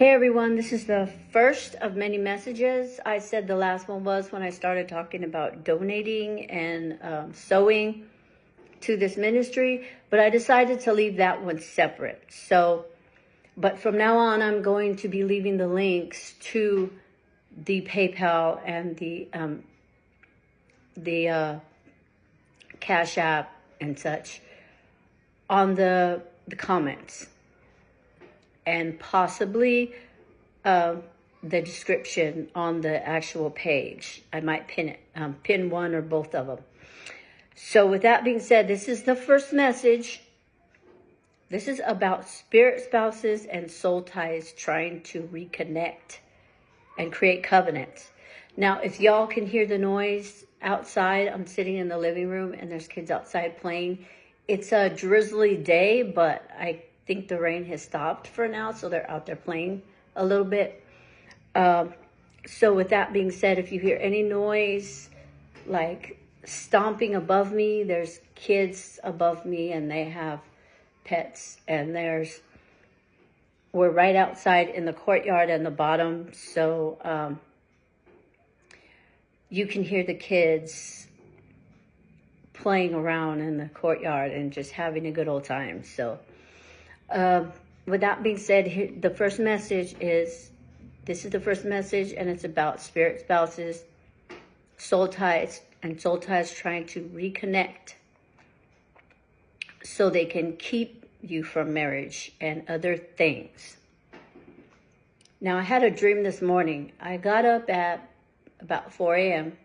Hey everyone, this is the first of many messages. I said the last one was when I started talking about donating and sowing to this ministry, but I decided to leave that one separate. But from now on, I'm going to be leaving the links to the PayPal and the Cash App and such on the comments. And possibly the description on the actual page. I might pin one or both of them. So with that being said, this is the first message. This is about spirit spouses and soul ties trying to reconnect and create covenants. Now, if y'all can hear the noise outside, I'm sitting in the living room and there's kids outside playing. It's a drizzly day, but I think the rain has stopped for now, so they're out there playing a little bit. So with that being said, if you hear any noise like stomping above me, there's kids above me and they have pets, and we're right outside in the courtyard and the bottom, so you can hear the kids playing around in the courtyard and just having a good old time. So with that being said, the first message is, this is the first message, and it's about spirit spouses, soul ties, and soul ties trying to reconnect so they can keep you from marriage and other things. Now, I had a dream this morning. I got up at about 4 a.m.,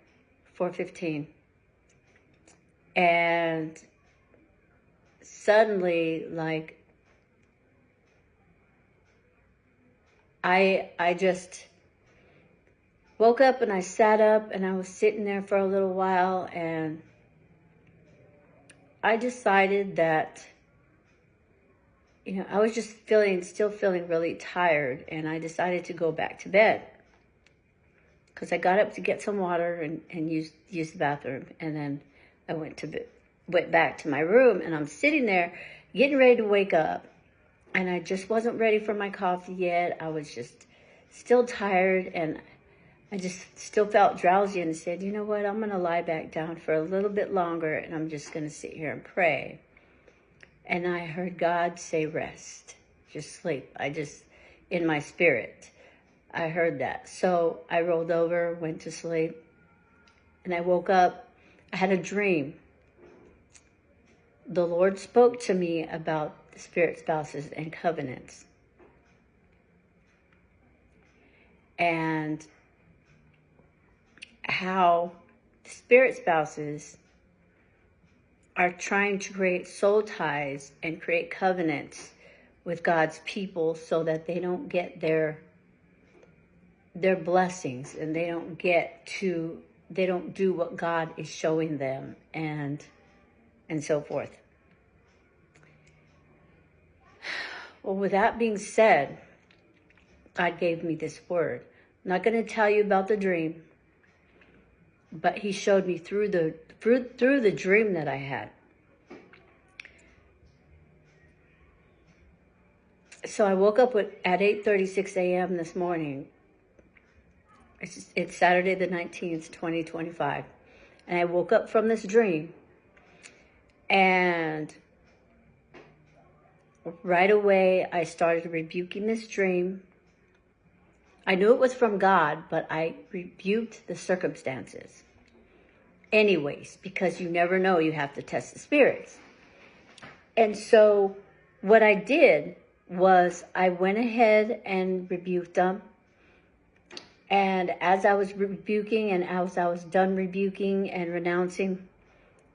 4:15, and suddenly, like, I just woke up and I sat up and I was sitting there for a little while, and I decided that, I was just still feeling really tired, and I decided to go back to bed because I got up to get some water and use the bathroom, and then I went back to my room, and I'm sitting there getting ready to wake up. And I just wasn't ready for my coffee yet. I was just still tired, and I just still felt drowsy, and said, you know what, I'm going to lie back down for a little bit longer, and I'm just going to sit here and pray. And I heard God say, rest, just sleep. In my spirit, I heard that. So I rolled over, went to sleep, and I woke up. I had a dream. The Lord spoke to me about spirit spouses and covenants, and how spirit spouses are trying to create soul ties and create covenants with God's people so that they don't get their blessings, and they don't do what God is showing them, and so forth. Well, with that being said, God gave me this word. I'm not going to tell you about the dream, but he showed me through the dream that I had. So I woke up at 8:36 a.m. this morning. It's Saturday the 19th, 2025. And I woke up from this dream, and right away, I started rebuking this dream. I knew it was from God, but I rebuked the circumstances anyways, because you never know. You have to test the spirits. And so what I did was I went ahead and rebuked them. And as I was rebuking, and as I was done rebuking and renouncing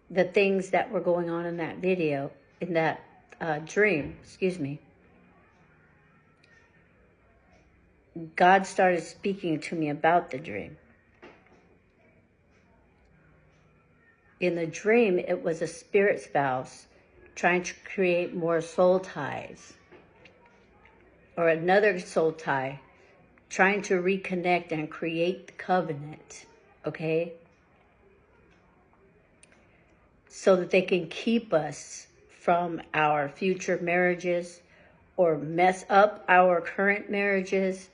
the things that were going on in that video, in that dream, God started speaking to me about the dream. In the dream, it was a spirit spouse trying to create more soul ties, or another soul tie trying to reconnect and create the covenant, okay? So that they can keep us from our future marriages or mess up our current marriages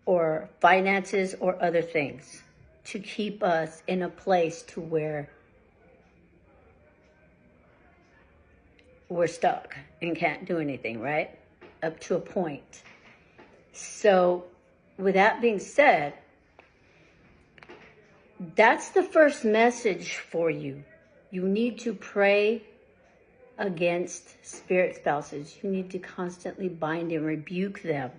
or finances or other things to keep us in a place to where we're stuck and can't do anything, right? Up to a point. So with that being said, that's the first message for you. You need to pray against spirit spouses. You need to constantly bind and rebuke them.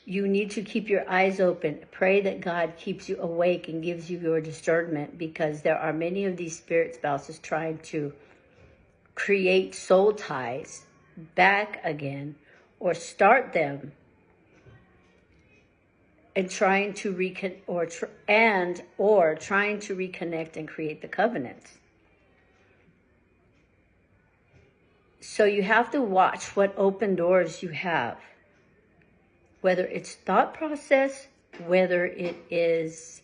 You need to keep your eyes open. Pray that God keeps you awake and gives you your discernment, because there are many of these spirit spouses trying to create soul ties back again, or start them, and trying to trying to reconnect and create the covenants. So you have to watch what open doors you have, whether it's thought process, whether it is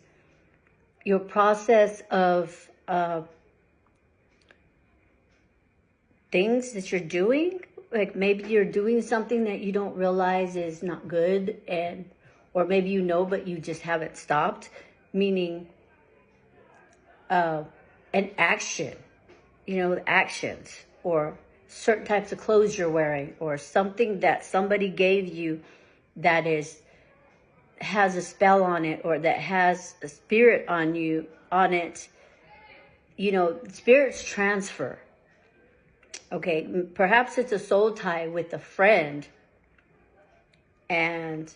your process of things that you're doing. Like maybe you're doing something that you don't realize is not good, or maybe you know, but you just haven't stopped. Meaning an action, actions, or certain types of clothes you're wearing, or something that somebody gave you that has a spell on it, or that has a spirit on it. Spirits transfer. Okay, perhaps it's a soul tie with a friend, and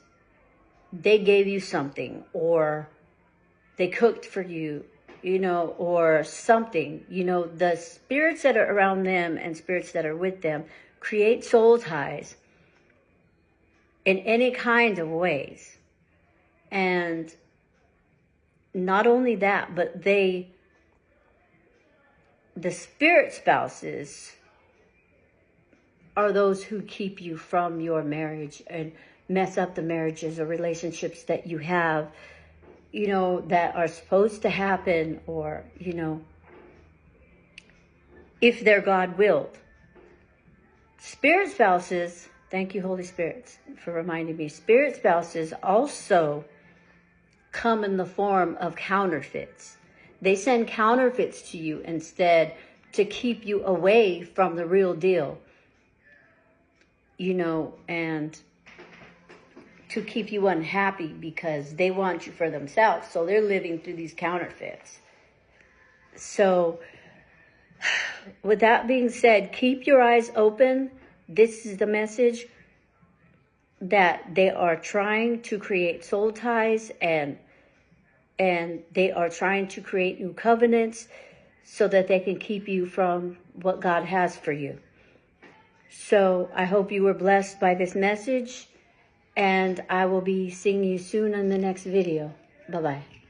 they gave you something, or they cooked for you, or something. The spirits that are around them and spirits that are with them create soul ties in any kind of ways. And not only that, but the spirit spouses are those who keep you from your marriage and mess up the marriages or relationships that you have, that are supposed to happen, or, if they're God-willed. Spirit spouses, thank you, Holy Spirit, for reminding me. Spirit spouses also come in the form of counterfeits. They send counterfeits to you instead, to keep you away from the real deal, and to keep you unhappy, because they want you for themselves. So they're living through these counterfeits. So with that being said, keep your eyes open. This is the message, that they are trying to create soul ties, and they are trying to create new covenants so that they can keep you from what God has for you. So I hope you were blessed by this message, and I will be seeing you soon in the next video. Bye-bye.